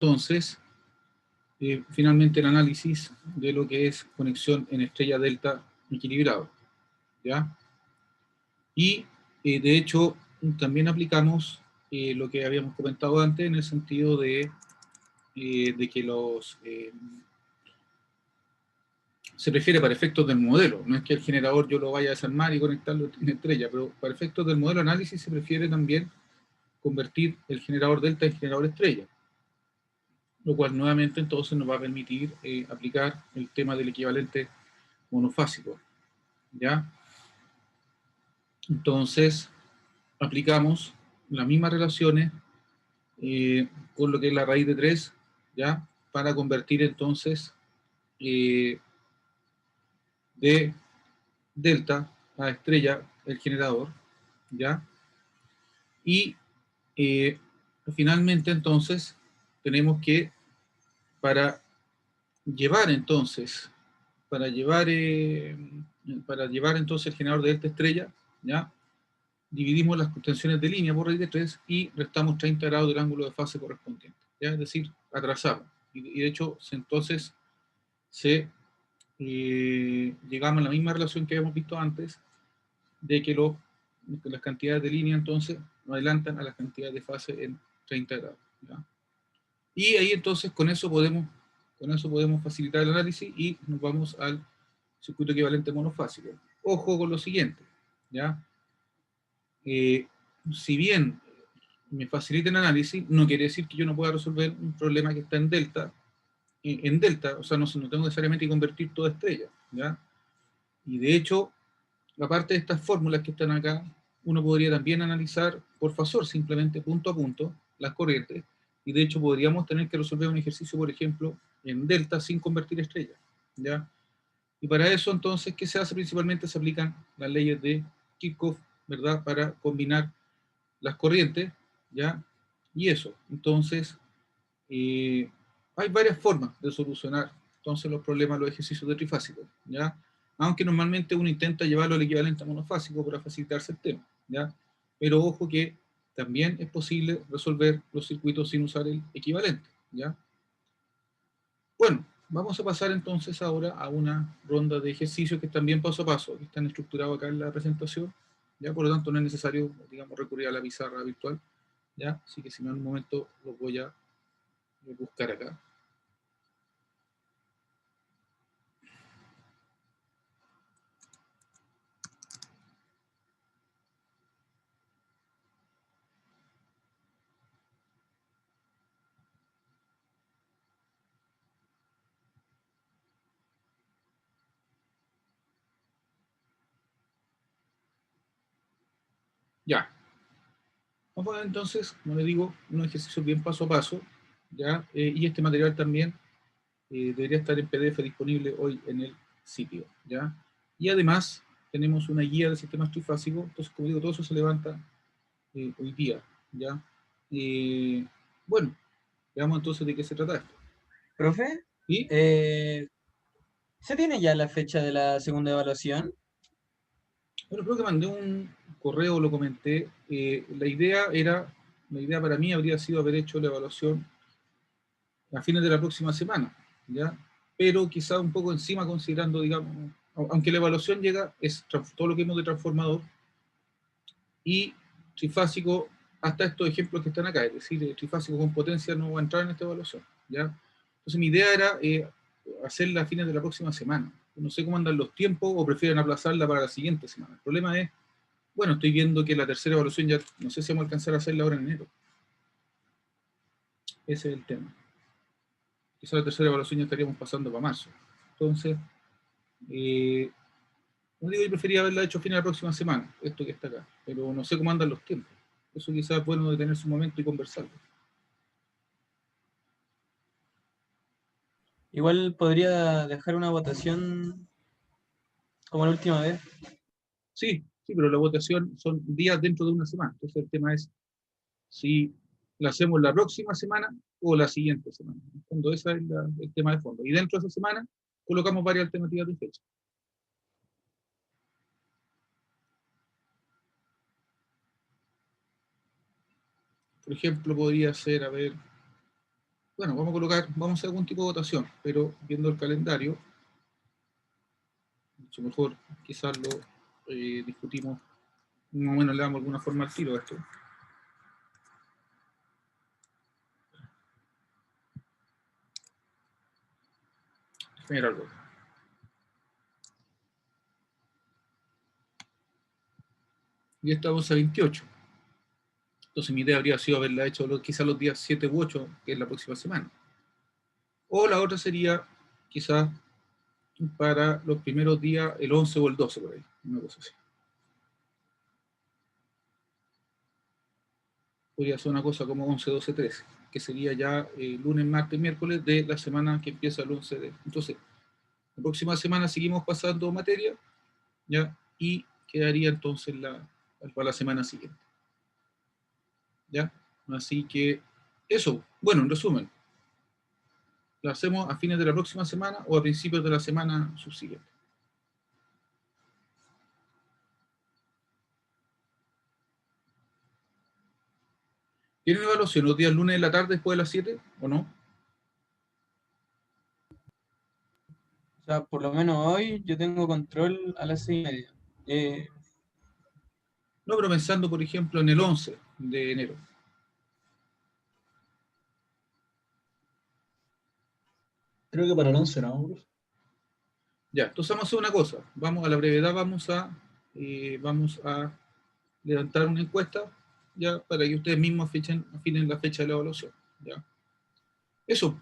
entonces, finalmente el análisis de lo que es conexión en estrella delta equilibrado, ¿ya? Y, de hecho, también aplicamos lo que habíamos comentado antes en el sentido de que se prefiere para efectos del modelo, no es que el generador yo lo vaya a desarmar y conectarlo en estrella, pero para efectos del modelo análisis se prefiere también convertir el generador delta en generador estrella, lo cual nuevamente entonces nos va a permitir aplicar el tema del equivalente monofásico, ¿ya? Entonces, aplicamos las mismas relaciones con lo que es la raíz de 3, ¿ya? Para convertir entonces de delta a estrella el generador, ¿ya? Y finalmente entonces tenemos que, para llevar entonces, para llevar entonces el generador de delta estrella, ¿ya? Dividimos las tensiones de línea por raíz de 3 y restamos 30 grados del ángulo de fase correspondiente, ¿ya? Es decir, atrasamos. Y de hecho, entonces llegamos a la misma relación que habíamos visto antes, de que las cantidades de línea entonces nos adelantan a las cantidades de fase en 30 grados, ¿ya? Y ahí entonces con eso podemos facilitar el análisis y nos vamos al circuito equivalente monofásico. Ojo con lo siguiente, ¿ya? Eh, si bien me facilita el análisis, no quiere decir que yo no pueda resolver un problema que está en delta, o sea, no tengo necesariamente que convertir toda estrella, ¿ya? Y de hecho, aparte de estas fórmulas que están acá, uno podría también analizar por fasor, simplemente punto a punto, las corrientes, y de hecho podríamos tener que resolver un ejercicio, por ejemplo, en delta sin convertir estrellas, ¿ya? Y para eso, entonces, ¿qué se hace? Principalmente se aplican las leyes de Kirchhoff, ¿verdad? Para combinar las corrientes, ¿ya? Y eso. Entonces, eh, hay varias formas de solucionar entonces los problemas, los ejercicios de trifásico, ¿ya? Aunque normalmente uno intenta llevarlo al equivalente a monofásico para facilitarse el tema, ¿ya? Pero ojo que también es posible resolver los circuitos sin usar el equivalente, ¿ya? Bueno, vamos a pasar entonces ahora a una ronda de ejercicios que están bien paso a paso, que están estructurados acá en la presentación, ¿ya? Por lo tanto, no es necesario, digamos, recurrir a la pizarra virtual, ¿ya? Así que si no, en un momento lo voy a buscar acá. Ya. Vamos a ver entonces, como les digo, un ejercicio bien paso a paso, ¿ya? Y este material también debería estar en PDF disponible hoy en el sitio, ¿ya? Y además tenemos una guía de sistemas trifásicos, entonces, como digo, todo eso se levanta hoy día, ¿ya? Eh, bueno, veamos entonces de qué se trata esto. Profe, Y, ¿se tiene ya la fecha de la segunda evaluación? bueno, creo que mandé un correo, lo comenté. La idea para mí habría sido haber hecho la evaluación a fines de la próxima semana, ¿ya? Pero quizá un poco encima considerando, digamos, aunque la evaluación llega, es todo lo que hemos de transformador y trifásico, hasta estos ejemplos que están acá, es decir, trifásico con potencia no va a entrar en esta evaluación, ¿ya? Entonces mi idea era hacerla a fines de la próxima semana. No sé cómo andan los tiempos o prefieren aplazarla para la siguiente semana. El problema es, bueno, estoy viendo que la tercera evaluación ya, no sé si vamos a alcanzar a hacerla ahora en enero. Ese es el tema. Quizá la tercera evaluación ya estaríamos pasando para marzo. Entonces, como digo, yo prefería haberla hecho a fin de la próxima semana, esto que está acá, pero no sé cómo andan los tiempos. Eso quizás es bueno detenerse un momento y conversarlo. Igual podría dejar una votación como la última vez. Sí, sí, pero la votación son días dentro de una semana. Entonces el tema es si la hacemos la próxima semana o la siguiente semana. En el fondo, ese es el tema de fondo. Y dentro de esa semana colocamos varias alternativas de fecha. Por ejemplo, podría ser, a ver, Bueno, vamos a hacer algún tipo de votación, pero viendo el calendario, mucho mejor quizás lo discutimos, más o menos le damos alguna forma al tiro a esto. Mira algo. Y estamos a 28. Entonces mi idea habría sido haberla hecho quizás los días 7 u 8, que es la próxima semana. O la otra sería quizás para los primeros días, el 11 o el 12, por ahí, una cosa así. Podría ser una cosa como 11, 12, 13, que sería ya lunes, martes, miércoles de la semana que empieza el 11 de... Entonces, la próxima semana seguimos pasando materia, ¿ya? Y quedaría entonces para la semana siguiente, ¿ya? Así que eso, bueno, en resumen, lo hacemos a fines de la próxima semana o a principios de la semana subsiguiente. ¿Tienen evaluación los días lunes de la tarde después de las 7 o no? O sea, por lo menos hoy yo tengo control a las 6:30. Eh, No, pero pensando, por ejemplo, en el 11 de enero. Creo que para el 11 no, Bruce. Ya, entonces vamos a hacer una cosa. Vamos a la brevedad, vamos a levantar una encuesta, ya, para que ustedes mismos afinen la fecha de la evaluación. Ya. Eso,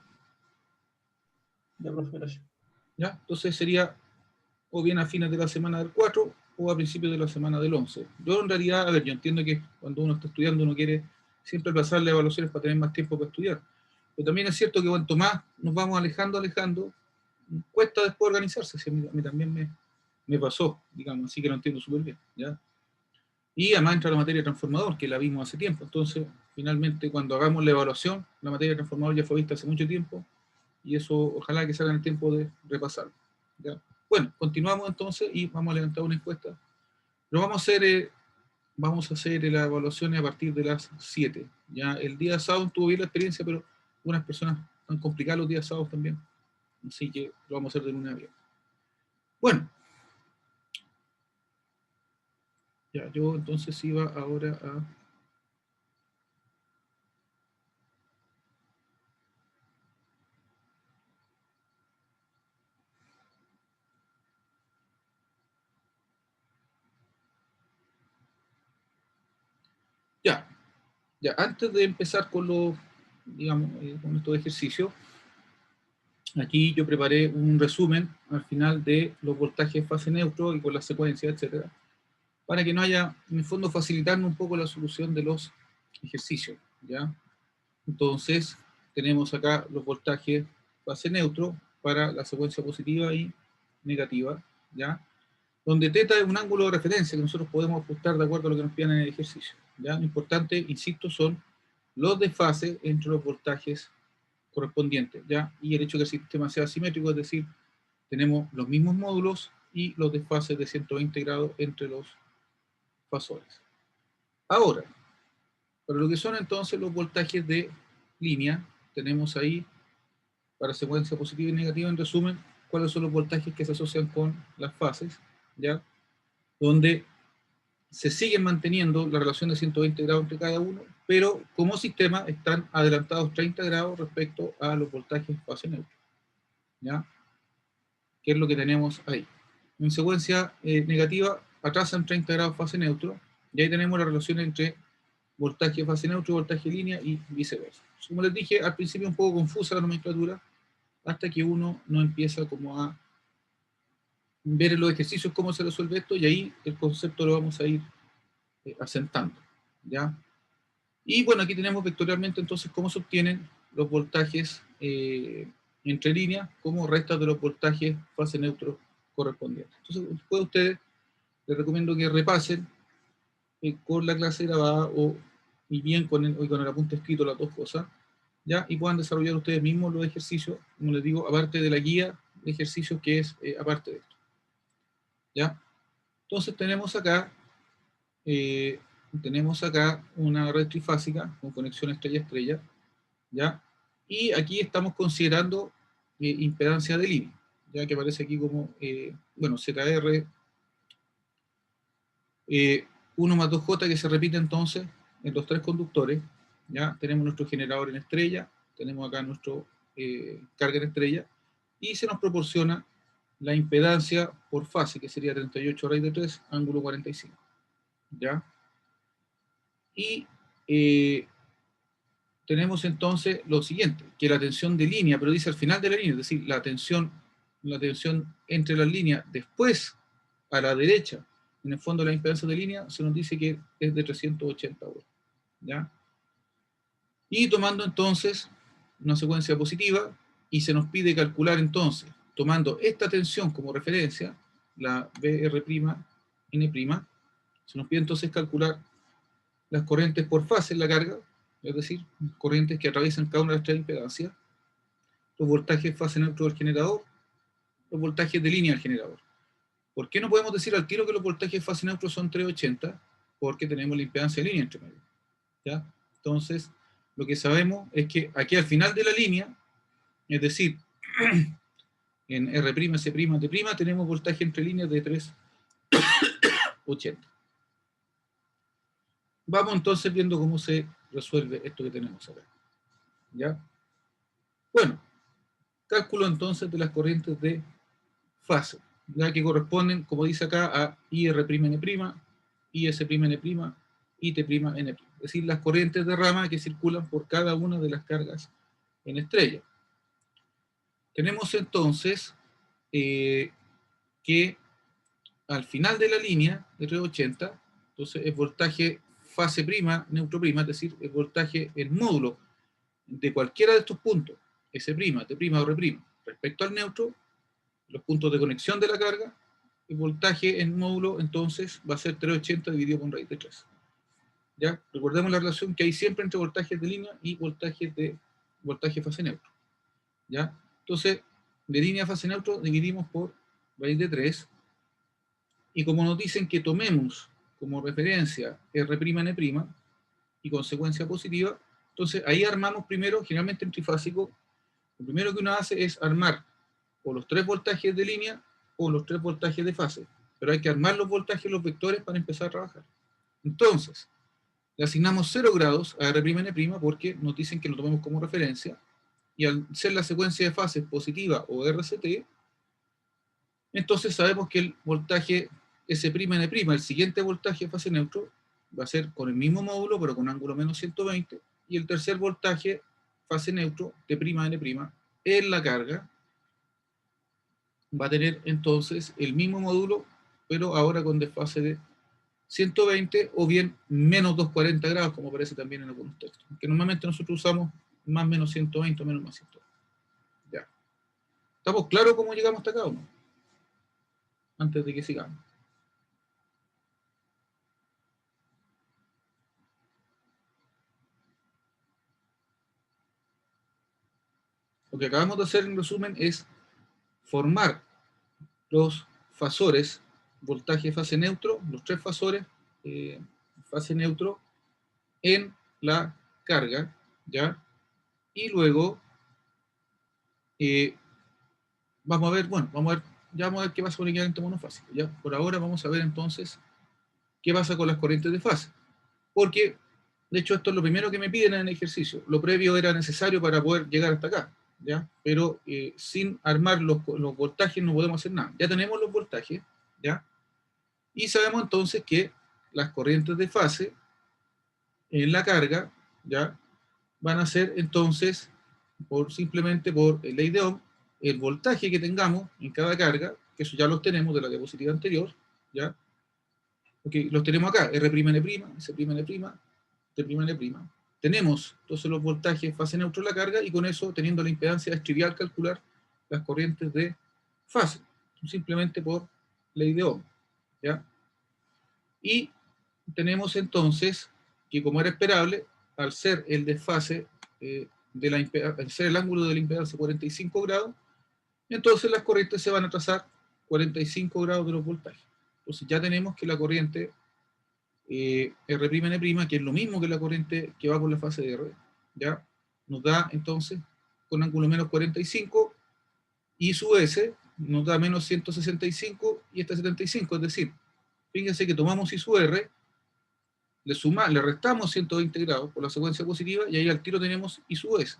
Ya, profe, gracias. ya. Entonces sería o bien a fines de la semana del 4 o a principios de la semana del 11. Yo en realidad, a ver, yo entiendo que cuando uno está estudiando uno quiere siempre pasar las evaluaciones para tener más tiempo para estudiar. Pero también es cierto que cuanto más nos vamos alejando, cuesta después organizarse. Si a mí también me pasó, digamos, así que lo entiendo súper bien. ¿Ya? Y además entra la materia transformador, que la vimos hace tiempo. Entonces, finalmente, cuando hagamos la evaluación, la materia transformador ya fue vista hace mucho tiempo y eso ojalá que salga en el tiempo de repasarlo. ¿Ya? Bueno, continuamos entonces y vamos a levantar una encuesta. Lo vamos a hacer las evaluaciones a partir de las 7. Ya el día sábado tuvo bien la experiencia, pero algunas personas han complicado los días sábados también. Así que lo vamos a hacer de lunes a viernes. Bueno, ya yo entonces iba ahora a... Ya, ya, antes de empezar con los, digamos, con estos ejercicios, aquí yo preparé un resumen al final de los voltajes de fase neutro y con las secuencias, etcétera, para que no haya, en el fondo, facilitarnos un poco la solución de los ejercicios, ¿ya? Entonces, tenemos acá los voltajes fase neutro para la secuencia positiva y negativa, ¿ya? Donde teta es un ángulo de referencia que nosotros podemos ajustar de acuerdo a lo que nos pidan en el ejercicio, ¿ya? Lo importante, insisto, son los desfases entre los voltajes correspondientes, ¿ya? Y el hecho de que el sistema sea simétrico, es decir, tenemos los mismos módulos y los desfases de 120 grados entre los fasores. Ahora, para lo que son entonces los voltajes de línea, tenemos ahí, para secuencia positiva y negativa, en resumen, cuáles son los voltajes que se asocian con las fases, ¿ya? Donde se siguen manteniendo la relación de 120 grados entre cada uno, pero como sistema están adelantados 30 grados respecto a los voltajes fase neutro, ¿ya? ¿Qué es lo que tenemos ahí? En secuencia negativa, atrasan 30 grados fase neutro, y ahí tenemos la relación entre voltaje fase neutro, voltaje línea y viceversa. Como les dije, al principio un poco confusa la nomenclatura, hasta que uno no empieza como a ver en los ejercicios cómo se resuelve esto, y ahí el concepto lo vamos a ir asentando, ¿ya? Y bueno, aquí tenemos vectorialmente entonces cómo se obtienen los voltajes entre líneas como restas de los voltajes fase neutro correspondientes. Entonces, después ustedes les recomiendo que repasen con la clase grabada y bien con el apunte escrito las dos cosas, ¿ya? Y puedan desarrollar ustedes mismos los ejercicios, como les digo, aparte de la guía de ejercicios que es aparte de esto, ¿ya? Entonces tenemos acá una red trifásica con conexión estrella-estrella, ¿ya? Y aquí estamos considerando impedancia de línea, ya que aparece aquí como, bueno, ZR 1 más 2J, que se repite entonces en los tres conductores. Ya tenemos nuestro generador en estrella, tenemos acá nuestro carga en estrella, y se nos proporciona la impedancia por fase, que sería 38 raíz de 3, ángulo 45. ¿Ya? Y tenemos entonces lo siguiente, que la tensión de línea, pero dice al final de la línea, es decir, la tensión entre las líneas después a la derecha, en el fondo de la impedancia de línea, se nos dice que es de 380 volts. ¿Ya? Y tomando entonces una secuencia positiva, y se nos pide calcular entonces, tomando esta tensión como referencia, la BR', N', se nos pide entonces calcular las corrientes por fase en la carga, es decir, corrientes que atraviesan cada una de las tres impedancias, los voltajes fase neutro del generador, los voltajes de línea del generador. ¿Por qué no podemos decir al tiro que los voltajes fase neutro son 380? Porque tenemos la impedancia de línea entre medio. ¿Ya? Entonces, lo que sabemos es que aquí al final de la línea, es decir, en R', C', T', tenemos voltaje entre líneas de 380. Vamos entonces viendo cómo se resuelve esto que tenemos acá. ¿Ya? Bueno, cálculo entonces de las corrientes de fase, ya que corresponden, como dice acá, a IR', IS', IT', N'. Es decir, las corrientes de rama que circulan por cada una de las cargas en estrella. Tenemos entonces que al final de la línea de 380, entonces el voltaje fase prima, neutro prima, es decir, el voltaje, el módulo de cualquiera de estos puntos, S', T' o R', respecto al neutro, los puntos de conexión de la carga, el voltaje en módulo entonces va a ser 380 dividido por raíz de 3. ¿Ya? Recordemos la relación que hay siempre entre voltajes de línea y voltaje fase neutro. ¿Ya? Entonces, de línea a fase neutro dividimos por raíz de 3, y como nos dicen que tomemos como referencia R', N', y consecuencia positiva, entonces ahí armamos primero, generalmente en trifásico, lo primero que uno hace es armar o los 3 voltajes de línea o los 3 voltajes de fase, pero hay que armar los voltajes, los vectores para empezar a trabajar. Entonces, le asignamos 0 grados a R', N', porque nos dicen que lo tomemos como referencia, y al ser la secuencia de fases positiva o RCT, entonces sabemos que el voltaje S', N', el siguiente voltaje de fase neutro, va a ser con el mismo módulo, pero con ángulo menos 120, y el tercer voltaje fase neutro, T', N', en la carga, va a tener entonces el mismo módulo, pero ahora con desfase de 120 o bien menos 240 grados, como aparece también en algunos textos. Que normalmente nosotros usamos más menos 120 o menos más 120. Ya. ¿Estamos claros cómo llegamos hasta acá o no? Antes de que sigamos. Lo que acabamos de hacer en resumen es formar los fasores, voltaje fase neutro, los 3 fasores fase neutro en la carga, ¿ya? Y luego vamos a ver, bueno, ya vamos a ver qué pasa con el equivalente monofásico, ¿ya? Por ahora vamos a ver entonces qué pasa con las corrientes de fase, porque de hecho esto es lo primero que me piden en el ejercicio, lo previo era necesario para poder llegar hasta acá, ¿ya? Pero sin armar los voltajes no podemos hacer nada. Ya tenemos los voltajes, ¿ya? Y sabemos entonces que las corrientes de fase en la carga, ¿ya? Van a ser entonces, simplemente por ley de Ohm, el voltaje que tengamos en cada carga, que eso ya los tenemos de la diapositiva anterior, ¿ya? Okay, los tenemos acá, R', N', S', N', T', N'. Tenemos entonces los voltajes fase neutro de la carga, y con eso, teniendo la impedancia, es trivial calcular las corrientes de fase, simplemente por ley de Ohm, ¿ya? Y tenemos entonces que, como era esperable, al ser el desfase al ser el ángulo de la impedancia 45 grados, entonces las corrientes se van a trazar 45 grados de los voltajes. Entonces ya tenemos que la corriente R', N', que es lo mismo que la corriente que va con la fase de R, ya nos da entonces con ángulo menos 45, y su S nos da menos 165 y esta 75, es decir, fíjense que tomamos I sub R, le restamos 120 grados por la secuencia positiva, y ahí al tiro tenemos I sub S.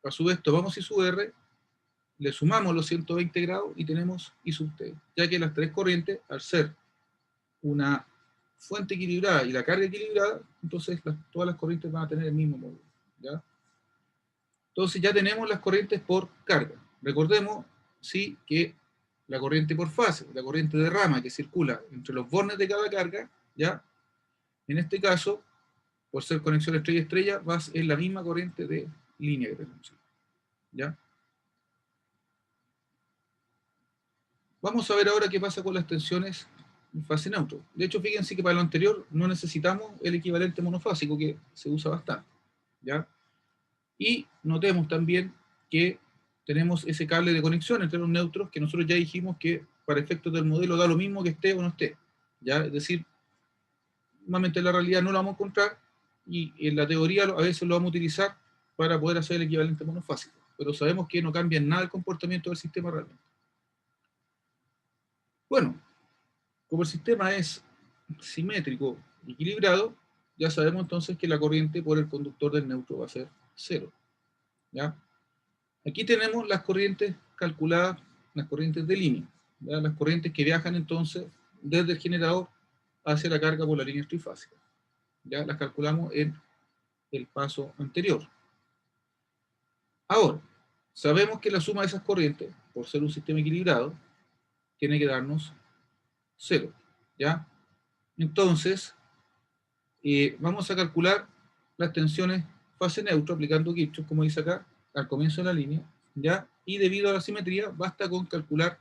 A su vez tomamos I sub R, le sumamos los 120 grados y tenemos I sub T, ya que las tres corrientes, al ser una fuente equilibrada y la carga equilibrada, entonces todas las corrientes van a tener el mismo módulo, ¿ya? Entonces ya tenemos las corrientes por carga. Recordemos, sí, que la corriente por fase, la corriente de rama que circula entre los bornes de cada carga, ¿ya? En este caso, por ser conexión estrella-estrella, es la misma corriente de línea que tenemos, ¿ya? Vamos a ver ahora qué pasa con las tensiones en fase neutro. De hecho, fíjense que para lo anterior no necesitamos el equivalente monofásico, que se usa bastante, ¿ya? Y notemos también que tenemos ese cable de conexión entre los neutros, que nosotros ya dijimos que para efectos del modelo da lo mismo que esté o no esté, ¿ya? Es decir, normalmente en la realidad no lo vamos a encontrar, y en la teoría a veces lo vamos a utilizar para poder hacer el equivalente monofásico, pero sabemos que no cambia en nada el comportamiento del sistema realmente. Bueno, como el sistema es simétrico, equilibrado, ya sabemos entonces que la corriente por el conductor del neutro va a ser 0, ¿ya? Aquí tenemos las corrientes calculadas, las corrientes de línea, ¿ya? Las corrientes que viajan entonces desde el generador hacia la carga por la línea trifásica. Ya las calculamos en el paso anterior. Ahora, sabemos que la suma de esas corrientes, por ser un sistema equilibrado, tiene que darnos 0, ¿ya? Entonces, vamos a calcular las tensiones fase neutro aplicando Kirchhoff, como dice acá, al comienzo de la línea, ¿ya? Y debido a la simetría, basta con calcular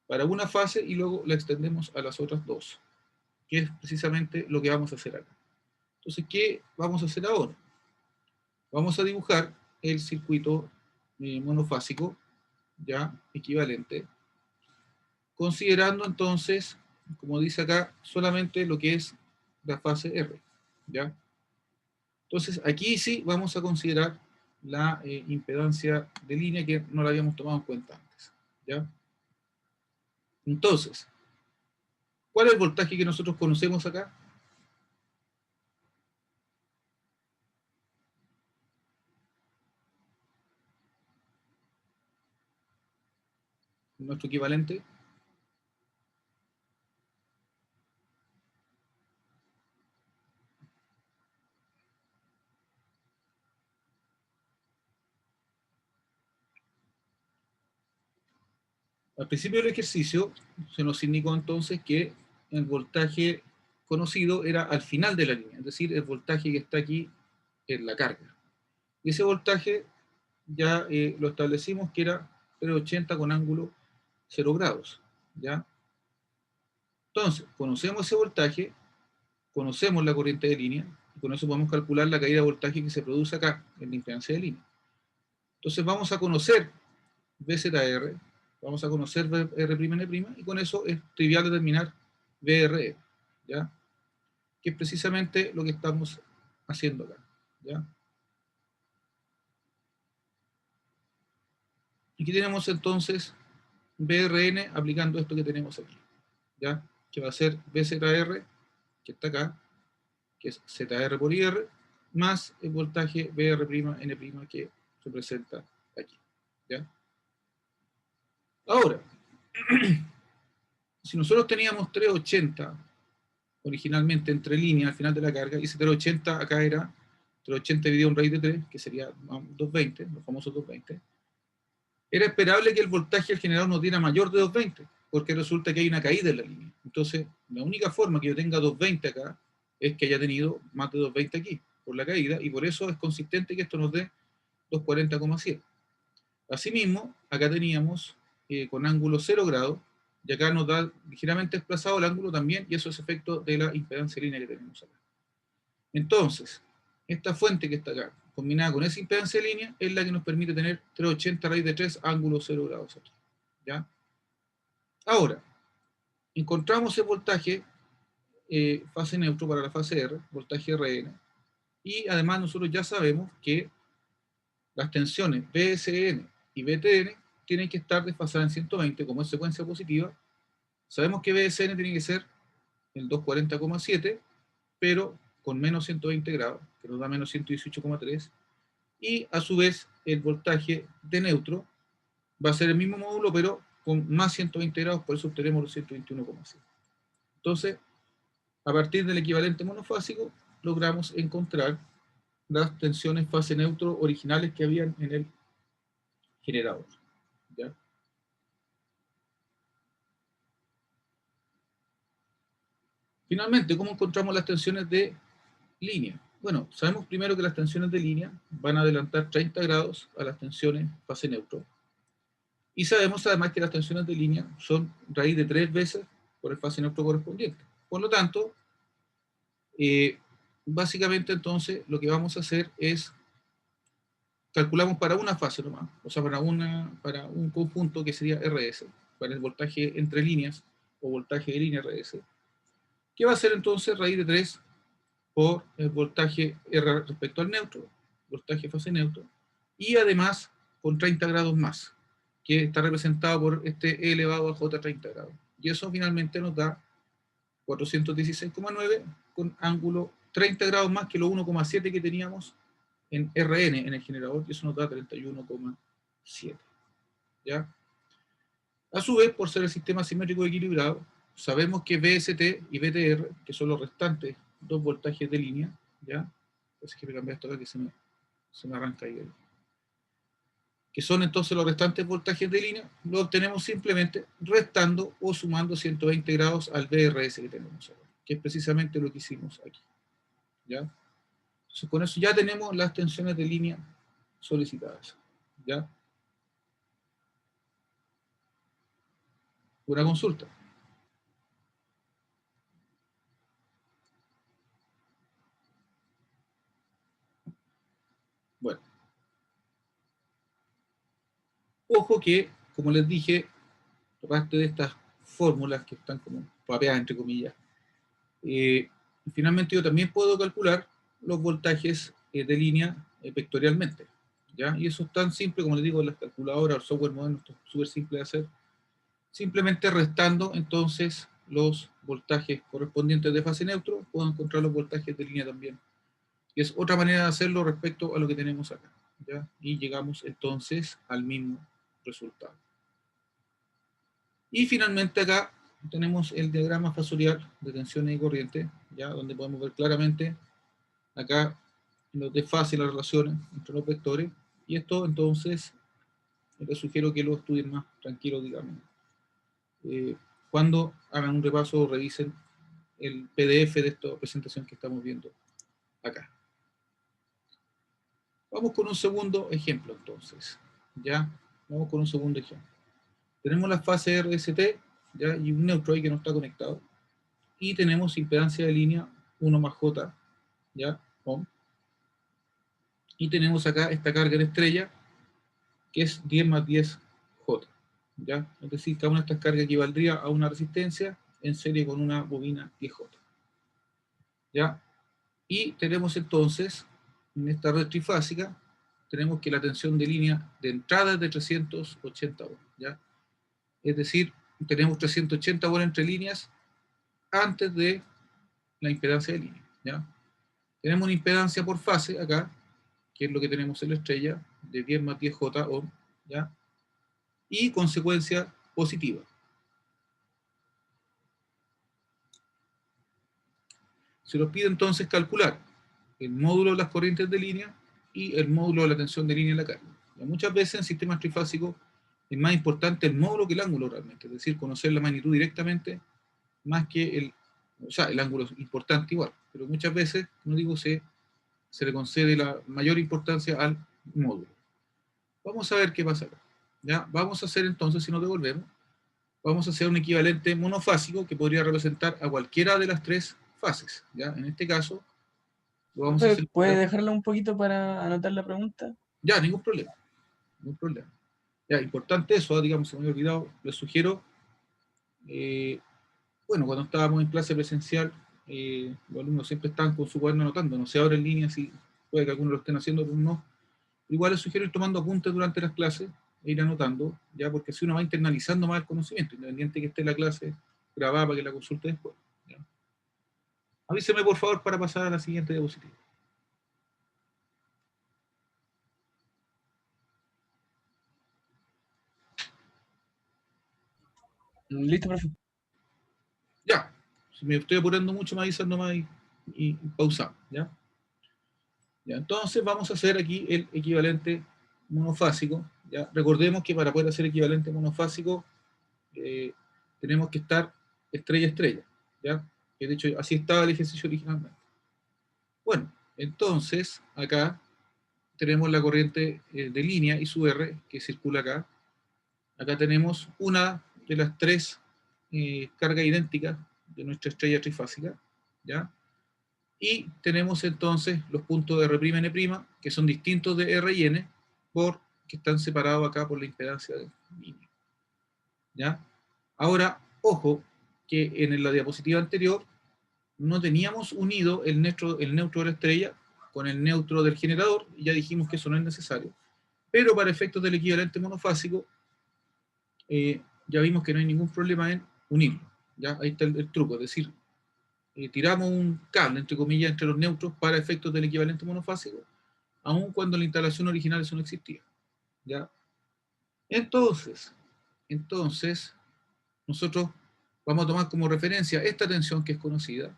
para una fase y luego la extendemos a las otras dos, que es precisamente lo que vamos a hacer acá. Entonces, ¿qué vamos a hacer ahora? Vamos a dibujar el circuito monofásico, ya equivalente, considerando entonces, como dice acá, solamente lo que es la fase R, ¿ya? Entonces, aquí sí vamos a considerar la impedancia de línea, que no la habíamos tomado en cuenta antes, ¿ya? Entonces, ¿cuál es el voltaje que nosotros conocemos acá? Nuestro equivalente. Al principio del ejercicio se nos indicó entonces que el voltaje conocido era al final de la línea, es decir, el voltaje que está aquí en la carga. Y ese voltaje ya lo establecimos que era 380 con ángulo 0 grados, ¿ya? Entonces, conocemos ese voltaje, conocemos la corriente de línea, y con eso podemos calcular la caída de voltaje que se produce acá, en la impedancia de línea. Entonces vamos a conocer VZR, vamos a conocer R'N', y con eso es trivial determinar VRE, ¿ya? Que es precisamente lo que estamos haciendo acá, ¿ya? Aquí tenemos entonces VRN aplicando esto que tenemos aquí, ¿ya? Que va a ser VZR, que está acá, que es ZR por IR, más el voltaje VR'N' que se presenta aquí, ¿ya? Ahora, si nosotros teníamos 380 originalmente entre líneas al final de la carga, y ese 380 acá era 380 dividido en raíz de 3, que sería 220, los famosos 220, era esperable que el voltaje al generador no diera mayor de 220, porque resulta que hay una caída en la línea. Entonces, la única forma que yo tenga 220 acá es que haya tenido más de 220 aquí, por la caída, y por eso es consistente que esto nos dé 240,7. Asimismo, acá teníamos con ángulo 0 grados, y acá nos da ligeramente desplazado el ángulo también, y eso es efecto de la impedancia línea que tenemos acá. Entonces, esta fuente que está acá, combinada con esa impedancia de línea, es la que nos permite tener 380 raíz de 3 ángulo 0 grados aquí, ¿ya? Ahora, encontramos el voltaje fase neutro para la fase R, voltaje Rn, y además nosotros ya sabemos que las tensiones BSN y BTN tienen que estar desfasadas en 120, como es secuencia positiva. Sabemos que BSN tiene que ser el 240,7, pero con menos 120 grados, que nos da menos 118,3, y a su vez el voltaje de neutro va a ser el mismo módulo, pero con más 120 grados, por eso obtenemos los 121,7. Entonces, a partir del equivalente monofásico, logramos encontrar las tensiones fase neutro originales que habían en el generador. ¿Ya? Finalmente, ¿cómo encontramos las tensiones de línea? Bueno, sabemos primero que las tensiones de línea van a adelantar 30 grados a las tensiones fase neutro. Y sabemos además que las tensiones de línea son raíz de 3 veces por el fase neutro correspondiente. Por lo tanto, básicamente entonces lo que vamos a hacer es calculamos para una fase nomás, o sea, para un conjunto que sería RS, para el voltaje entre líneas o voltaje de línea RS, que va a ser entonces raíz de 3 por el voltaje R respecto al neutro, voltaje fase neutro, y además con 30 grados más, que está representado por este E elevado a J 30 grados. Y eso finalmente nos da 416,9 con ángulo 30 grados más que los 1,7 que teníamos en Rn en el generador, y eso nos da 31,7. ¿Ya? A su vez, por ser el sistema simétrico equilibrado, sabemos que BST y BTR, que son los restantes dos voltajes de línea, ¿ya? Así que me cambié esto acá que se me arranca ahí. Que son entonces los restantes voltajes de línea, lo obtenemos simplemente restando o sumando 120 grados al BRS que tenemos ahora, que es precisamente lo que hicimos aquí. ¿Ya? Entonces, con eso ya tenemos las tensiones de línea solicitadas. ¿Ya? Una consulta. Bueno. Ojo que, como les dije, parte de estas fórmulas que están como papeadas, entre comillas, finalmente yo también puedo calcular los voltajes de línea vectorialmente. ¿Ya? Y eso es tan simple, como les digo, las calculadoras, el software moderno, esto es súper simple de hacer. Simplemente restando entonces los voltajes correspondientes de fase neutro, puedo encontrar los voltajes de línea también. Y es otra manera de hacerlo respecto a lo que tenemos acá. ¿Ya? Y llegamos entonces al mismo resultado. Y finalmente acá tenemos el diagrama fasorial de tensiones y corriente, ¿ya? Donde podemos ver claramente acá los desfases y las relaciones entre los vectores. Y esto entonces les sugiero que lo estudien más tranquilo, digamos. Cuando hagan un repaso o revisen el PDF de esta presentación que estamos viendo acá. Vamos con un segundo ejemplo entonces. ¿Ya? Vamos con un segundo ejemplo. Tenemos la fase RST, ¿ya? Y un neutro ahí que no está conectado. Y tenemos impedancia de línea 1 más J, ¿ya? Ohm. Y tenemos acá esta carga en estrella, que es 10 más 10 J, ¿ya? Es decir, cada una de estas cargas equivaldría a una resistencia en serie con una bobina 10J, ¿ya? Y tenemos entonces, en esta red trifásica, tenemos que la tensión de línea de entrada es de 380 volts, ¿ya? Es decir, tenemos 380 volts entre líneas antes de la impedancia de línea, ¿ya? Tenemos una impedancia por fase acá, que es lo que tenemos en la estrella, de 10 más 10 J ohm, ¿ya? Y consecuencia positiva. Se nos pide entonces calcular el módulo de las corrientes de línea y el módulo de la tensión de línea en la carga. Y muchas veces en sistemas trifásicos es más importante el módulo que el ángulo realmente, es decir, conocer la magnitud directamente más que el ángulo es importante igual, pero muchas veces, como digo, se le concede la mayor importancia al módulo. Vamos a ver qué pasa acá. ¿Ya? Vamos a hacer entonces, si nos devolvemos, vamos a hacer un equivalente monofásico que podría representar a cualquiera de las tres fases. ¿Ya? En este caso, lo vamos a hacer. ¿Puede dejarla un poquito para anotar la pregunta? Ya, ningún problema. Ningún problema. Ya, importante eso, digamos, se me había olvidado, les sugiero, bueno, cuando estábamos en clase presencial, los alumnos siempre están con su cuaderno anotando, no se abre en línea, si puede que algunos lo estén haciendo, pero no. Igual les sugiero ir tomando apuntes durante las clases e ir anotando, ya, porque así uno va internalizando más el conocimiento, independiente que esté la clase grabada para que la consulte después. ¿Ya? Avíseme, por favor, para pasar a la siguiente diapositiva. Listo, profe. Ya, si me estoy apurando mucho, me avisan nomás y pausamos, ¿ya? Ya, entonces vamos a hacer aquí el equivalente monofásico, ¿ya? Recordemos que para poder hacer equivalente monofásico tenemos que estar estrella a estrella, ¿ya? Que de hecho así estaba el ejercicio originalmente. Bueno, entonces acá tenemos la corriente de línea y su R que circula acá. Acá tenemos una de las tres cargas idénticas de nuestra estrella trifásica, ¿ya? Y tenemos entonces los puntos de R', N', que son distintos de R y N, porque están separados acá por la impedancia de línea, ¿ya? Ahora, ojo, que en la diapositiva anterior no teníamos unido el neutro de la estrella con el neutro del generador, y ya dijimos que eso no es necesario. Pero para efectos del equivalente monofásico, ya vimos que no hay ningún problema en unirlo. ¿Ya? Ahí está el truco, es decir, tiramos un cable, entre comillas, entre los neutros para efectos del equivalente monofásico, aun cuando la instalación original eso no existía. ¿Ya? Entonces, nosotros vamos a tomar como referencia esta tensión que es conocida,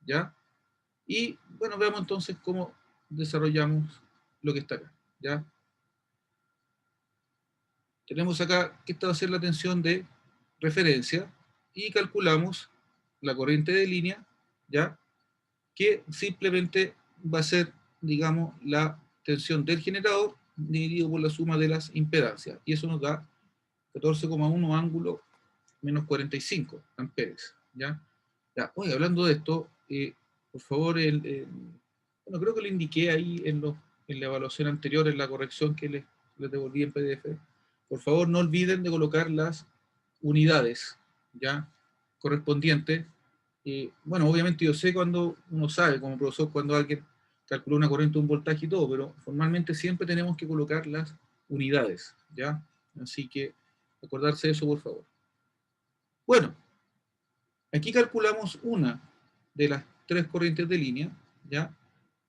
¿ya? Y, bueno, veamos entonces cómo desarrollamos lo que está acá, ¿ya? Tenemos acá que esta va a ser la tensión de referencia y calculamos la corriente de línea, ¿ya? Que simplemente va a ser, digamos, la tensión del generador dividido por la suma de las impedancias. Y eso nos da 14,1 ángulo menos 45 amperes, ¿ya? Ya, oye, hablando de esto, por favor, bueno, creo que le indiqué ahí en la evaluación anterior, en la corrección que les devolví en PDF. Por favor, no olviden de colocar las unidades, ¿ya? Correspondientes. Bueno, obviamente yo sé cuando uno sabe, como profesor, cuando alguien calculó una corriente, un voltaje y todo, pero formalmente siempre tenemos que colocar las unidades, ¿ya? Así que acordarse de eso, por favor. Bueno, aquí calculamos una de las tres corrientes de línea, ¿ya?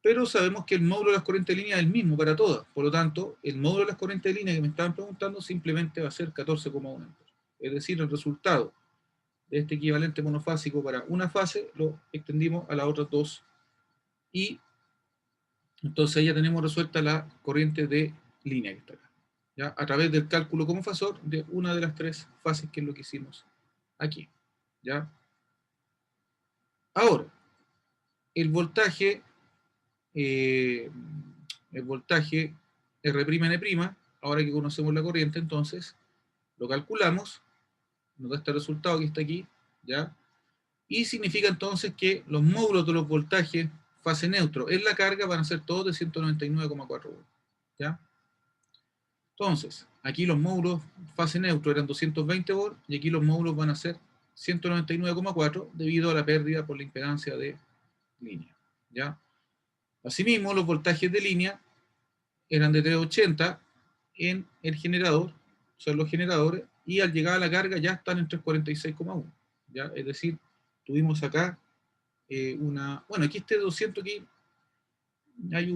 Pero sabemos que el módulo de las corrientes de línea es el mismo para todas. Por lo tanto, el módulo de las corrientes de línea que me estaban preguntando simplemente va a ser 14,1 amperes. Es decir, el resultado de este equivalente monofásico para una fase lo extendimos a las otras dos. Y entonces ya tenemos resuelta la corriente de línea que está acá, ¿ya? A través del cálculo como fasor de una de las tres fases, que es lo que hicimos aquí, ¿ya? Ahora, el voltaje, eh, el voltaje R'N', ahora que conocemos la corriente, entonces lo calculamos, nos da este resultado que está aquí, ¿ya? Y significa entonces que los módulos de los voltajes fase neutro en la carga van a ser todos de 199,4 volts, ¿ya? Entonces, aquí los módulos fase neutro eran 220 volts y aquí los módulos van a ser 199,4 debido a la pérdida por la impedancia de línea, ¿ya? Asimismo, los voltajes de línea eran de 380 en el generador, son los generadores, y al llegar a la carga ya están en 346,1, ¿ya? Es decir, tuvimos acá bueno, aquí este 200, aquí hay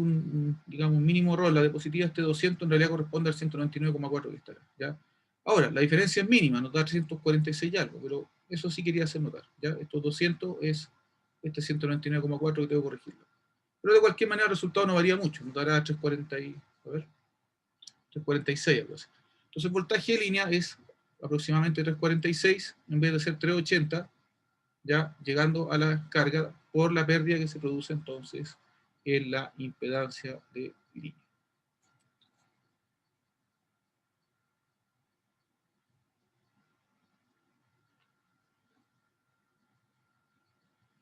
digamos, un mínimo error, la diapositiva este 200 en realidad corresponde al 199,4 que está acá, ¿ya? Ahora, la diferencia es mínima, nos da 346 y algo, pero eso sí quería hacer notar, ¿ya? Estos 200 es este 199,4 que tengo que corregirlo. Pero de cualquier manera el resultado no varía mucho, nos dará 346, algo así. Entonces el voltaje de línea es aproximadamente 346 en vez de ser 380, ya llegando a la carga por la pérdida que se produce entonces en la impedancia de línea.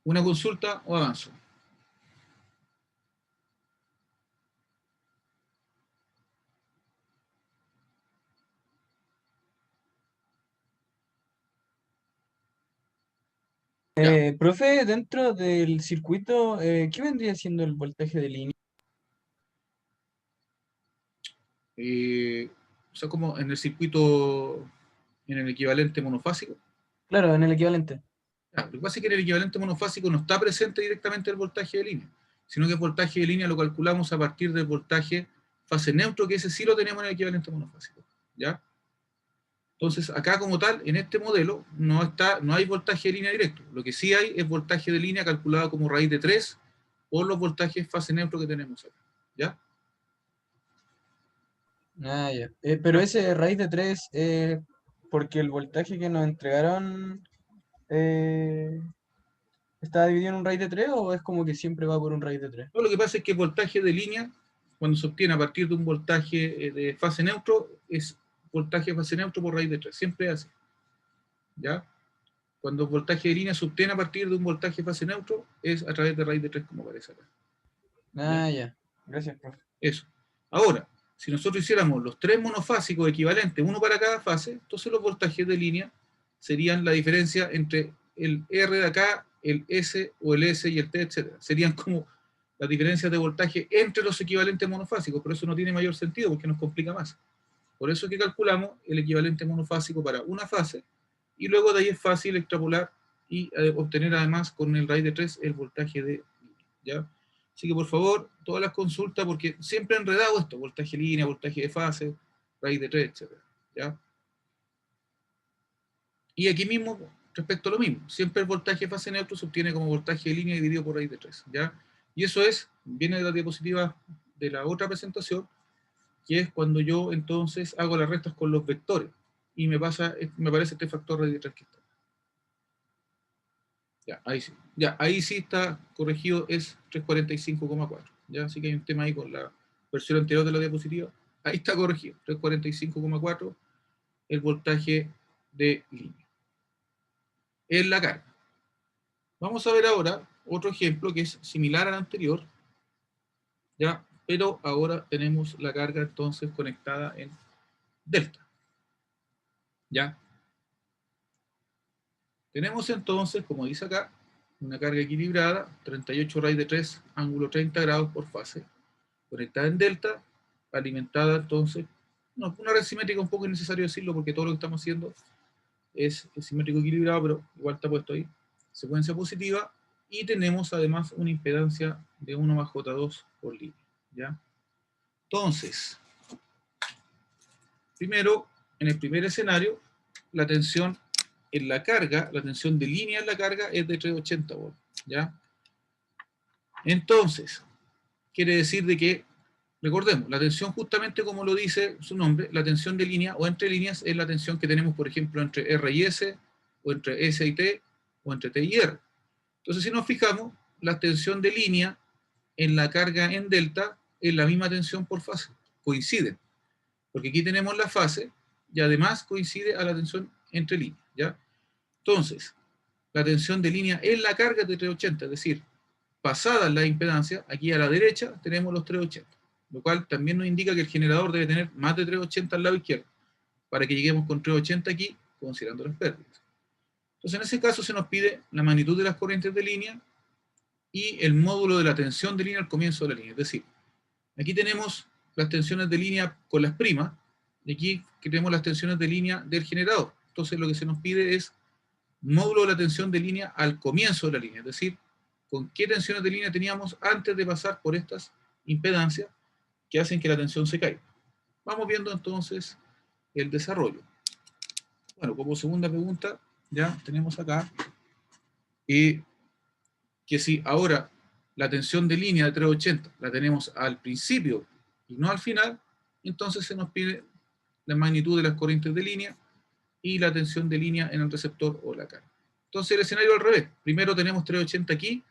¿Una consulta o avanzo? Ya. Profe, dentro del circuito, ¿qué vendría siendo el voltaje de línea? o sea, como en el circuito, en el equivalente monofásico. Claro, en el equivalente. Lo que pasa es que en el equivalente monofásico no está presente directamente el voltaje de línea, sino que el voltaje de línea lo calculamos a partir del voltaje fase neutro, que ese sí lo tenemos en el equivalente monofásico. ¿Ya? Entonces, acá como tal, en este modelo, no hay voltaje de línea directo. Lo que sí hay es voltaje de línea calculado como raíz de 3 por los voltajes fase neutro que tenemos acá. ¿Ya? Ah, ya. Pero ese raíz de 3, porque el voltaje que nos entregaron eh, está dividido en un raíz de 3 o es como que siempre va por un raíz de 3. Lo que pasa es que el voltaje de línea, cuando se obtiene a partir de un voltaje de fase neutro, es voltaje de fase neutro por raíz de 3. Siempre es así. ¿Ya? Cuando el voltaje de línea se obtiene a partir de un voltaje fase neutro, es a través de raíz de 3, como aparece acá. Ah, ya. Gracias, profe. Eso. Ahora, si nosotros hiciéramos los tres monofásicos equivalentes, uno para cada fase, entonces los voltajes de línea serían la diferencia entre el R de acá, el S o el S y el T, etc. Serían como las diferencias de voltaje entre los equivalentes monofásicos, pero eso no tiene mayor sentido porque nos complica más. Por eso es que calculamos el equivalente monofásico para una fase, y luego de ahí es fácil extrapolar y obtener además con el raíz de 3 el voltaje de línea. ¿Ya? Así que por favor, todas las consultas, porque siempre he enredado esto, voltaje de línea, voltaje de fase, raíz de 3, etc. ¿Ya? Y aquí mismo, respecto a lo mismo, siempre el voltaje de fase neutro se obtiene como voltaje de línea dividido por raíz de 3. ¿Ya? Y eso viene de la diapositiva de la otra presentación, que es cuando yo entonces hago las restas con los vectores y me aparece este factor raíz de 3 que está. Ya, ahí sí. Ya, ahí sí está corregido, es 345,4. Ya, así que hay un tema ahí con la versión anterior de la diapositiva. Ahí está corregido, 345,4, el voltaje de línea. En la carga. Vamos a ver ahora otro ejemplo que es similar al anterior, ya, pero ahora tenemos la carga entonces conectada en delta. ¿Ya? Tenemos entonces, como dice acá, una carga equilibrada, 38 raíz de 3, ángulo 30 grados por fase, conectada en delta, alimentada entonces, no, una red simétrica un poco innecesario decirlo porque todo lo que estamos haciendo es simétrico equilibrado, pero igual está puesto ahí, secuencia positiva, y tenemos además una impedancia de 1 más J2 por línea. ¿Ya? Entonces, primero, en el primer escenario, la tensión en la carga, la tensión de línea en la carga es de 380 volts. ¿Ya? Entonces, quiere decir de que, recordemos, la tensión justamente como lo dice su nombre, la tensión de línea o entre líneas es la tensión que tenemos, por ejemplo, entre R y S, o entre S y T, o entre T y R. Entonces, si nos fijamos, la tensión de línea en la carga en delta es la misma tensión por fase, coinciden, porque aquí tenemos la fase y además coincide a la tensión entre líneas, ¿ya? Entonces, la tensión de línea en la carga es de 380, es decir, pasada la impedancia, aquí a la derecha tenemos los 380, lo cual también nos indica que el generador debe tener más de 380 al lado izquierdo, para que lleguemos con 380 aquí, considerando las pérdidas. Entonces, en ese caso se nos pide la magnitud de las corrientes de línea y el módulo de la tensión de línea al comienzo de la línea. Es decir, aquí tenemos las tensiones de línea con las primas, y aquí tenemos las tensiones de línea del generador. Entonces, lo que se nos pide es módulo de la tensión de línea al comienzo de la línea, es decir, con qué tensiones de línea teníamos antes de pasar por estas impedancias que hacen que la tensión se caiga. Vamos viendo entonces el desarrollo. Bueno, como segunda pregunta, ya tenemos acá que si ahora la tensión de línea de 380 la tenemos al principio y no al final, entonces se nos pide la magnitud de las corrientes de línea y la tensión de línea en el receptor o la carga. Entonces el escenario al revés. Primero tenemos 380 aquí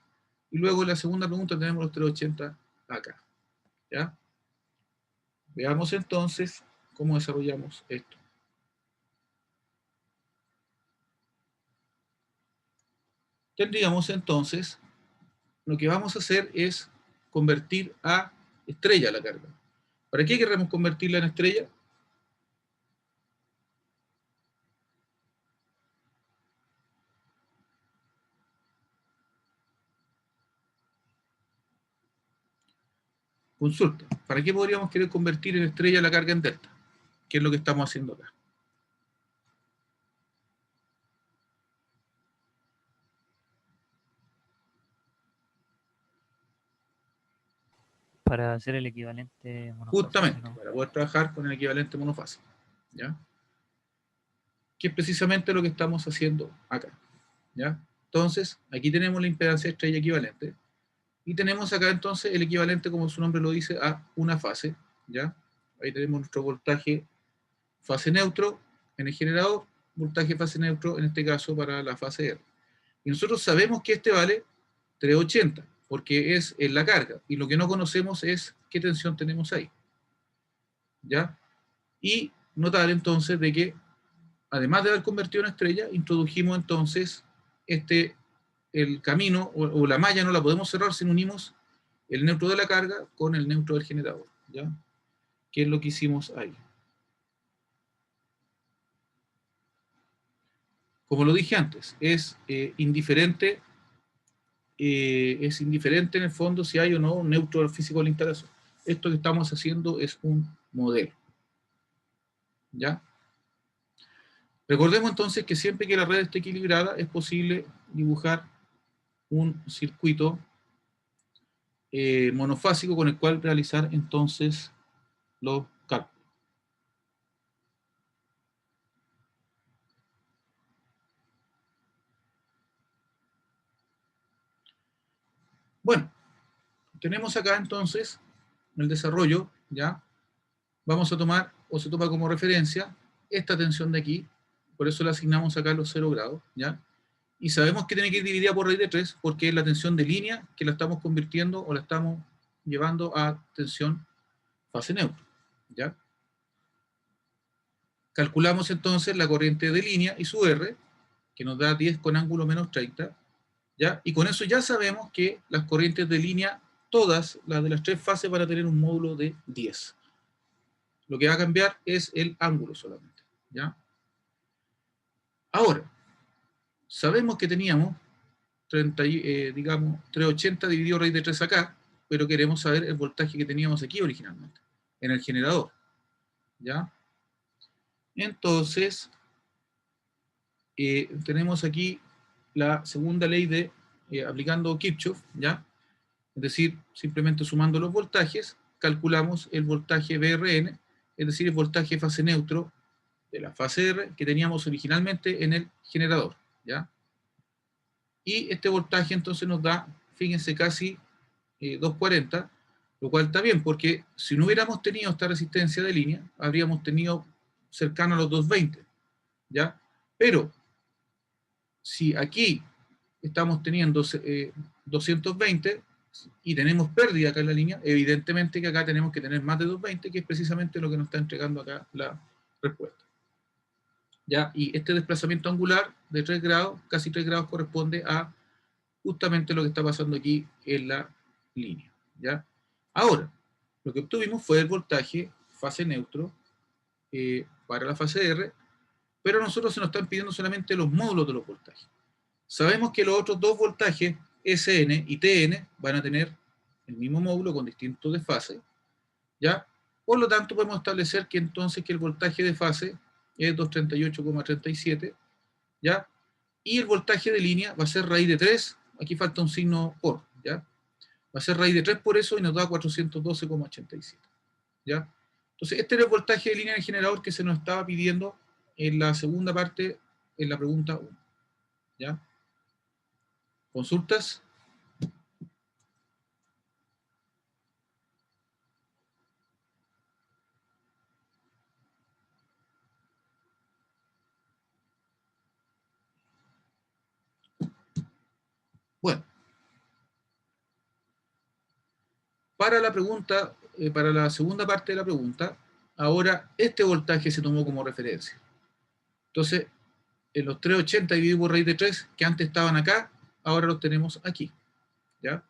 y luego en la segunda pregunta tenemos los 380 acá. ¿Ya? Veamos entonces cómo desarrollamos esto. Tendríamos entonces, lo que vamos a hacer es convertir a estrella la carga. ¿Para qué queremos convertirla en estrella? Consulta, ¿para qué podríamos querer convertir en estrella la carga en delta? ¿Qué es lo que estamos haciendo acá? Para hacer el equivalente monofásico, Justamente, ¿no? para poder trabajar con el equivalente monofásico, ¿ya? Que es precisamente lo que estamos haciendo acá, ¿ya? Entonces, aquí tenemos la impedancia estrella equivalente, y tenemos acá entonces el equivalente, como su nombre lo dice, a una fase, ¿ya? Ahí tenemos nuestro voltaje fase neutro en el generador, voltaje fase neutro en este caso para la fase R. Y nosotros sabemos que este vale 380, porque es en la carga, y lo que no conocemos es qué tensión tenemos ahí, ¿ya? Y notar entonces de que, además de haber convertido en estrella, introdujimos entonces el camino, o la malla no la podemos cerrar si no unimos el neutro de la carga con el neutro del generador, ¿ya? ¿Qué es lo que hicimos ahí? Como lo dije antes, es indiferente en el fondo si hay o no un neutro físico de la instalación. Esto que estamos haciendo es un modelo, ¿ya? Recordemos entonces que siempre que la red esté equilibrada es posible dibujar un circuito monofásico con el cual realizar entonces los cálculos. Bueno, tenemos acá entonces el desarrollo, ¿ya? Vamos a tomar, o se toma como referencia, esta tensión de aquí, por eso le asignamos acá los 0 grados, ¿ya? Y sabemos que tiene que ir dividida por raíz de 3, porque es la tensión de línea que la estamos convirtiendo o la estamos llevando a tensión fase neutra, ¿ya? Calculamos entonces la corriente de línea y su R, que nos da 10 con ángulo menos 30, ¿ya? Y con eso ya sabemos que las corrientes de línea, todas las de las tres fases, van a tener un módulo de 10. Lo que va a cambiar es el ángulo solamente, ¿ya? Ahora, sabemos que teníamos 380 dividido raíz de 3 acá, pero queremos saber el voltaje que teníamos aquí originalmente, en el generador, ¿ya? Entonces, tenemos aquí la segunda ley de aplicando Kirchhoff, ¿ya? Es decir, simplemente sumando los voltajes, calculamos el voltaje BRN, es decir, el voltaje fase neutro de la fase R que teníamos originalmente en el generador, ¿ya? Y este voltaje entonces nos da, fíjense, casi 240, lo cual está bien, porque si no hubiéramos tenido esta resistencia de línea, habríamos tenido cercano a los 220, ¿ya? Pero, si aquí estamos teniendo 220 y tenemos pérdida acá en la línea, evidentemente que acá tenemos que tener más de 220, que es precisamente lo que nos está entregando acá la respuesta, ¿ya? Y este desplazamiento angular de 3 grados, casi 3 grados, corresponde a justamente lo que está pasando aquí en la línea, ¿ya? Ahora, lo que obtuvimos fue el voltaje fase neutro para la fase R, pero a nosotros se nos están pidiendo solamente los módulos de los voltajes. Sabemos que los otros dos voltajes, SN y TN, van a tener el mismo módulo con distintos de fase, ¿ya? Por lo tanto, podemos establecer que entonces que el voltaje de fase es 238,37, ¿ya? Y el voltaje de línea va a ser raíz de 3, aquí falta un signo por, ¿ya? Va a ser raíz de 3 por eso y nos da 412,87, ¿ya? Entonces, este era el voltaje de línea del generador que se nos estaba pidiendo en la segunda parte, en la pregunta 1, ¿ya? ¿Consultas? Bueno, para la pregunta, para la segunda parte de la pregunta, ahora este voltaje se tomó como referencia. Entonces, en los 380 dividido por raíz de 3, que antes estaban acá, ahora los tenemos aquí, ¿ya?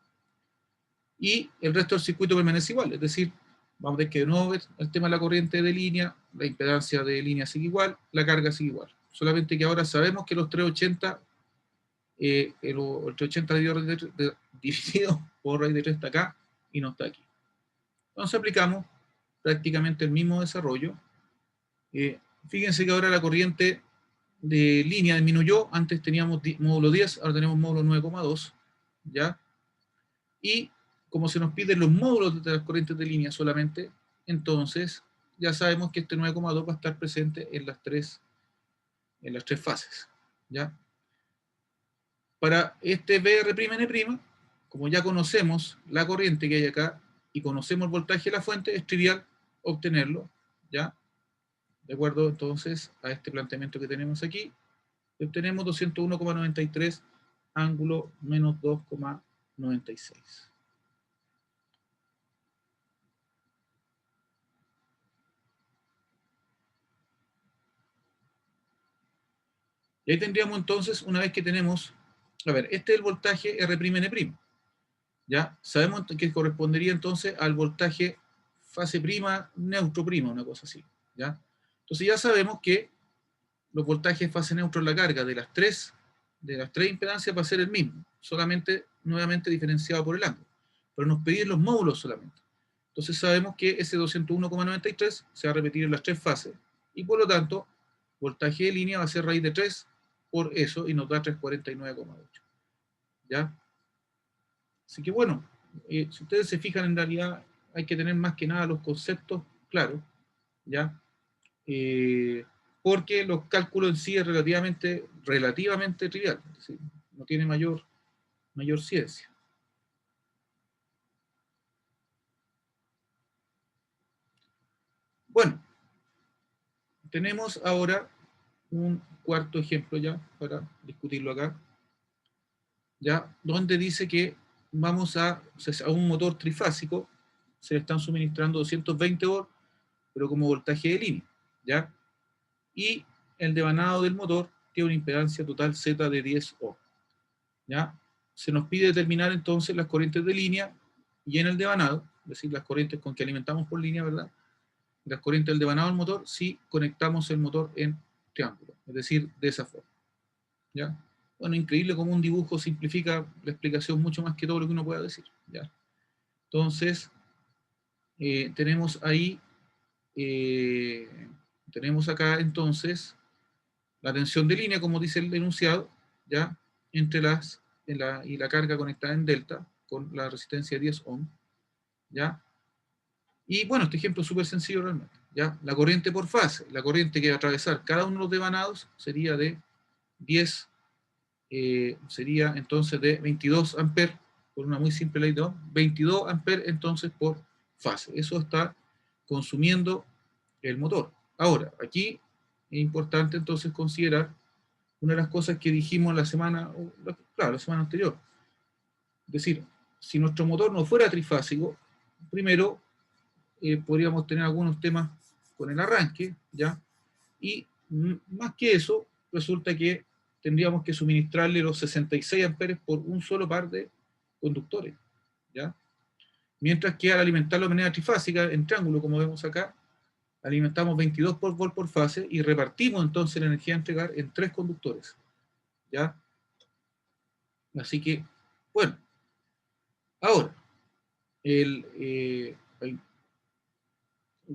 Y el resto del circuito permanece igual, es decir, vamos a ver que de nuevo el tema de la corriente de línea, la impedancia de línea sigue igual, la carga sigue igual. Solamente que ahora sabemos que los 380, el 380 dividido por raíz de 3 está acá y no está aquí, Entonces aplicamos prácticamente el mismo desarrollo. Fíjense que ahora la corriente de línea disminuyó, antes teníamos módulo 10, ahora tenemos módulo 9,2, ¿ya? Y como se nos piden los módulos de las corrientes de línea solamente, entonces ya sabemos que este 9,2 va a estar presente en las tres fases, ¿ya? Para este VR'N', como ya conocemos la corriente que hay acá y conocemos el voltaje de la fuente, es trivial obtenerlo, ¿ya? De acuerdo entonces a este planteamiento que tenemos aquí, obtenemos 201,93 ángulo menos 2,96. Y ahí tendríamos entonces, una vez que tenemos, a ver, este es el voltaje R'N', ¿ya? Sabemos que correspondería entonces al voltaje fase prima, neutro prima, una cosa así, ¿ya? Entonces ya sabemos que los voltajes fase neutro en la carga de las tres impedancias va a ser el mismo, solamente nuevamente diferenciado por el ángulo. Pero nos piden los módulos solamente. Entonces sabemos que ese 201,93 se va a repetir en las tres fases, y por lo tanto, voltaje de línea va a ser raíz de 3 por eso, y nos da 349,8. ¿Ya? Así que bueno, si ustedes se fijan, en realidad hay que tener más que nada los conceptos claros, ¿ya? Porque los cálculos en sí es relativamente trivial, es decir, no tiene mayor ciencia. Bueno, tenemos ahora un cuarto ejemplo ya para discutirlo acá, ya, donde dice que vamos a un motor trifásico, se le están suministrando 220 volts, pero como voltaje de línea, ¿ya? Y el devanado del motor tiene una impedancia total Z de 10 ohms, ¿ya? Se nos pide determinar entonces las corrientes de línea y en el devanado, es decir, las corrientes con que alimentamos por línea, ¿verdad? Las corrientes del devanado del motor si conectamos el motor en triángulo, es decir, de esa forma, ¿ya? Bueno, increíble cómo un dibujo simplifica la explicación mucho más que todo lo que uno pueda decir, ¿ya? Entonces, tenemos ahí, tenemos acá entonces la tensión de línea, como dice el enunciado, ¿ya? Entre y la carga conectada en delta con la resistencia de 10 ohms, ¿ya? Y bueno, este ejemplo es súper sencillo realmente, ¿ya? La corriente por fase, la corriente que va a atravesar cada uno de los devanados sería de 10, sería entonces de 22 amperes, por una muy simple ley de Ohm, 22 amperes entonces por fase. Eso está consumiendo el motor. Ahora, aquí es importante entonces considerar una de las cosas que dijimos la semana anterior. Es decir, si nuestro motor no fuera trifásico, primero podríamos tener algunos temas con el arranque, ¿ya? Y más que eso, resulta que tendríamos que suministrarle los 66 amperes por un solo par de conductores, ¿ya? Mientras que al alimentarlo de manera trifásica, en triángulo, como vemos acá, alimentamos 22 volt por fase y repartimos entonces la energía a entregar en 3 conductores, ¿ya? Así que, bueno, ahora,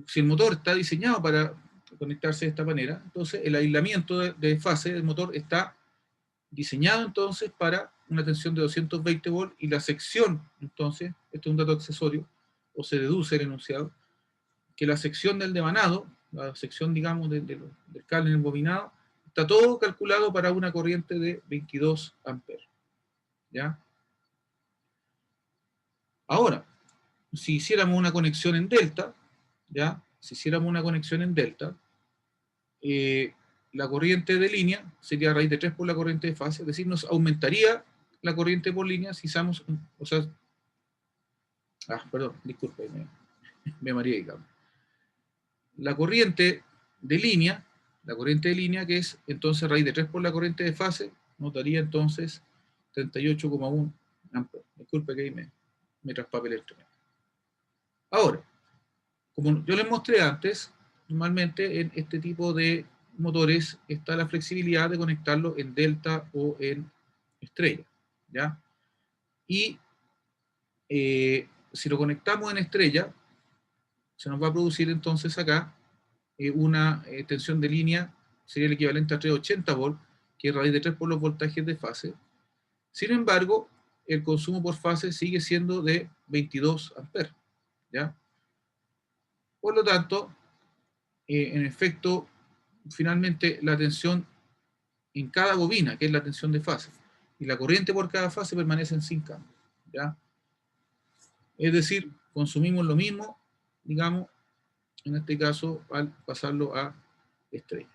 si el motor está diseñado para conectarse de esta manera, entonces el aislamiento de fase del motor está diseñado entonces para una tensión de 220 volts y la sección, entonces, esto es un dato accesorio, o se deduce el enunciado, que la sección del devanado, la sección, digamos, del cable en el bobinado, está todo calculado para una corriente de 22 amperes, ¿ya? Ahora, si hiciéramos una conexión en delta, ¿ya? Si hiciéramos una conexión en delta, la corriente de línea sería raíz de 3 por la corriente de fase, es decir, nos aumentaría la corriente por línea si usamos, o sea, perdón, disculpe, me mareé, digamos. La corriente de línea, que es entonces raíz de 3 por la corriente de fase, nos daría entonces 38,1 amperes. Disculpe que ahí me traspapelé el tren. Ahora, como yo les mostré antes, normalmente en este tipo de motores está la flexibilidad de conectarlo en delta o en estrella, ¿ya? Y si lo conectamos en estrella, se nos va a producir entonces acá una tensión de línea, sería el equivalente a 380 volt, que es raíz de 3 por los voltajes de fase. Sin embargo, el consumo por fase sigue siendo de 22 amperes, ¿ya? Por lo tanto, en efecto, finalmente la tensión en cada bobina, que es la tensión de fase, y la corriente por cada fase permanecen sin cambio, ¿ya? Es decir, consumimos lo mismo, digamos, en este caso, al pasarlo a estrella.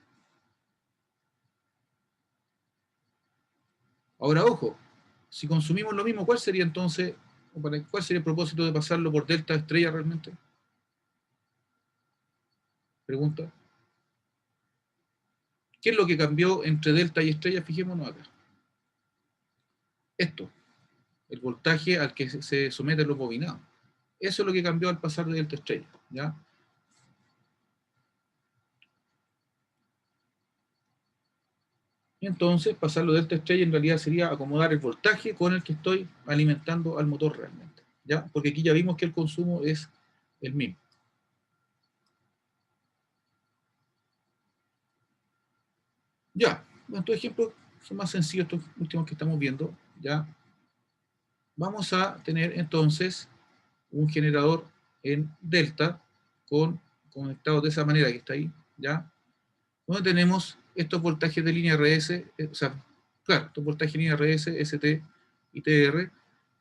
Ahora, ojo, si consumimos lo mismo, ¿cuál sería entonces, cuál sería el propósito de pasarlo por delta a estrella realmente? Pregunta. ¿Qué es lo que cambió entre delta y estrella? Fijémonos acá. Esto, el voltaje al que se someten los bobinados. Eso es lo que cambió al pasar de delta a estrella, ¿ya? Entonces, pasarlo de delta a estrella en realidad sería acomodar el voltaje con el que estoy alimentando al motor realmente, ¿ya? Porque aquí ya vimos que el consumo es el mismo. Ya, bueno, estos ejemplos son más sencillos, estos últimos que estamos viendo, ¿ya? Vamos a tener entonces un generador en delta conectado de esa manera que está ahí, ¿ya? Donde tenemos estos voltajes de línea RS, o sea, claro, estos voltajes de línea RS, ST y TR,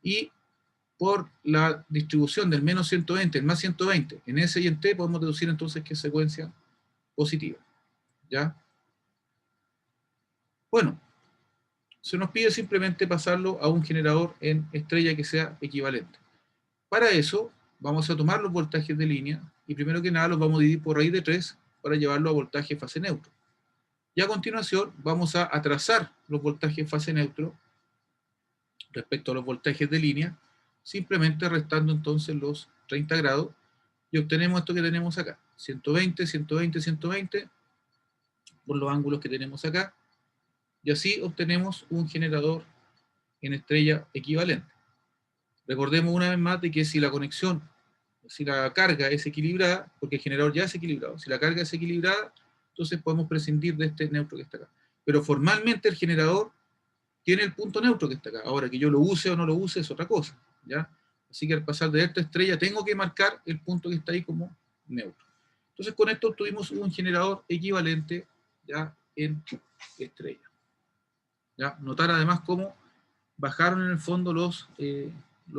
y por la distribución del menos 120, el más 120, en S y en T, podemos deducir entonces que es secuencia positiva, ¿ya? Bueno, se nos pide simplemente pasarlo a un generador en estrella que sea equivalente. Para eso, vamos a tomar los voltajes de línea y primero que nada los vamos a dividir por raíz de 3 para llevarlo a voltaje fase neutro. Y a continuación vamos a trazar los voltajes fase neutro respecto a los voltajes de línea, simplemente restando entonces los 30 grados y obtenemos esto que tenemos acá, 120, 120, 120, por los ángulos que tenemos acá, y así obtenemos un generador en estrella equivalente. Recordemos una vez más de que si la conexión, si la carga es equilibrada, porque el generador ya es equilibrado, si la carga es equilibrada, entonces podemos prescindir de este neutro que está acá. Pero formalmente el generador tiene el punto neutro que está acá. Ahora, que yo lo use o no lo use es otra cosa, ¿ya? Así que al pasar de delta a estrella tengo que marcar el punto que está ahí como neutro. Entonces con esto obtuvimos un generador equivalente ya en estrella. ¿Ya? Notar además cómo bajaron en el fondo los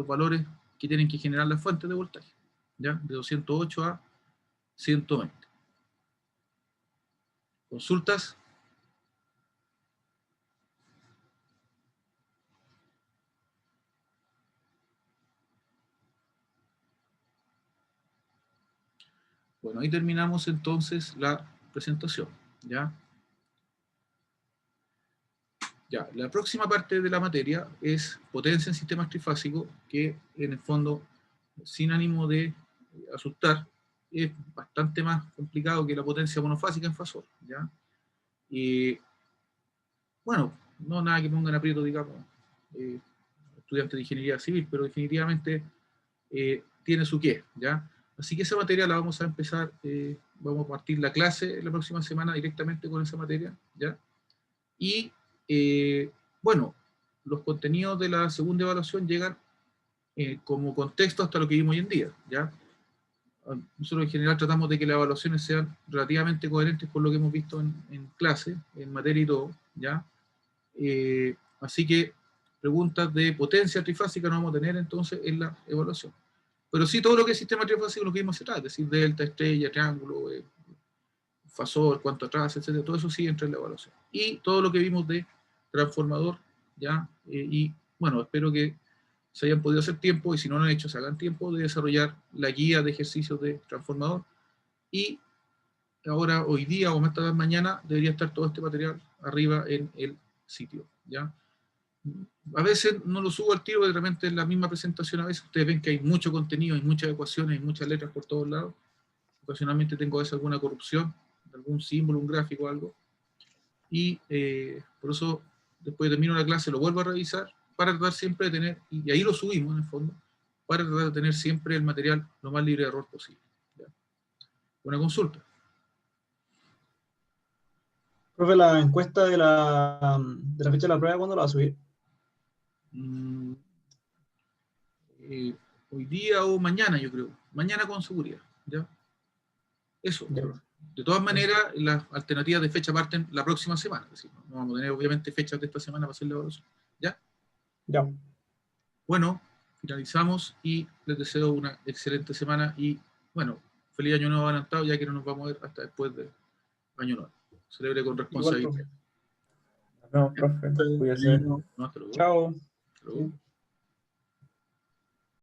valores que tienen que generar las fuentes de voltaje, ¿ya? De 208 a 120. ¿Consultas? Bueno, ahí terminamos entonces la presentación, ¿ya? Ya, la próxima parte de la materia es potencia en sistemas trifásicos, que en el fondo, sin ánimo de asustar, es bastante más complicado que la potencia monofásica en fasor, ¿ya? Y bueno, no nada que ponga en aprieto, digamos, estudiantes de ingeniería civil, pero definitivamente tiene su qué, ¿ya? Así que esa materia la vamos a empezar, vamos a partir la clase la próxima semana directamente con esa materia, ¿ya? Y bueno, los contenidos de la segunda evaluación llegan como contexto hasta lo que vimos hoy en día, ¿ya? Nosotros en general tratamos de que las evaluaciones sean relativamente coherentes con lo que hemos visto en clase, en materia y todo, ¿ya? Así que preguntas de potencia trifásica no vamos a tener entonces en la evaluación. Pero sí todo lo que es sistema trifásico lo que vimos atrás, es decir, delta, estrella, triángulo, fasor, cuánto atrás, etcétera, todo eso sí entra en la evaluación. Y todo lo que vimos de transformador, ¿ya? Y bueno, espero que se hayan podido hacer tiempo, y si no lo han hecho, se hagan tiempo de desarrollar la guía de ejercicios de transformador. Y ahora, hoy día o más tarde mañana, debería estar todo este material arriba en el sitio, ¿ya? A veces no lo subo al tiro, de repente en la misma presentación a veces ustedes ven que hay mucho contenido, hay muchas ecuaciones, hay muchas letras por todos lados. Ocasionalmente tengo a veces alguna corrupción, algún símbolo, un gráfico o algo. Y por eso, después de termino la clase, lo vuelvo a revisar para tratar siempre de tener, y ahí lo subimos en el fondo, para tratar de tener siempre el material lo más libre de error posible, ¿ya? Buena consulta. Profe, la encuesta de la fecha de la prueba, ¿cuándo la va a subir? Mm, hoy día o mañana, yo creo. Mañana con seguridad. ¿Ya? Eso. Ya, profe. De todas maneras, las alternativas de fecha parten la próxima semana. Es decir, no vamos a tener, obviamente, fechas de esta semana para hacer la evaluación. ¿Ya? Ya. Bueno, finalizamos y les deseo una excelente semana y, bueno, feliz año nuevo adelantado, ya que no nos vamos a ver hasta después del año nuevo. Celebre con Igual, responsabilidad. profe. Nos vemos, profe. Cuídese. No, hasta luego. Chao. Hasta luego. Sí.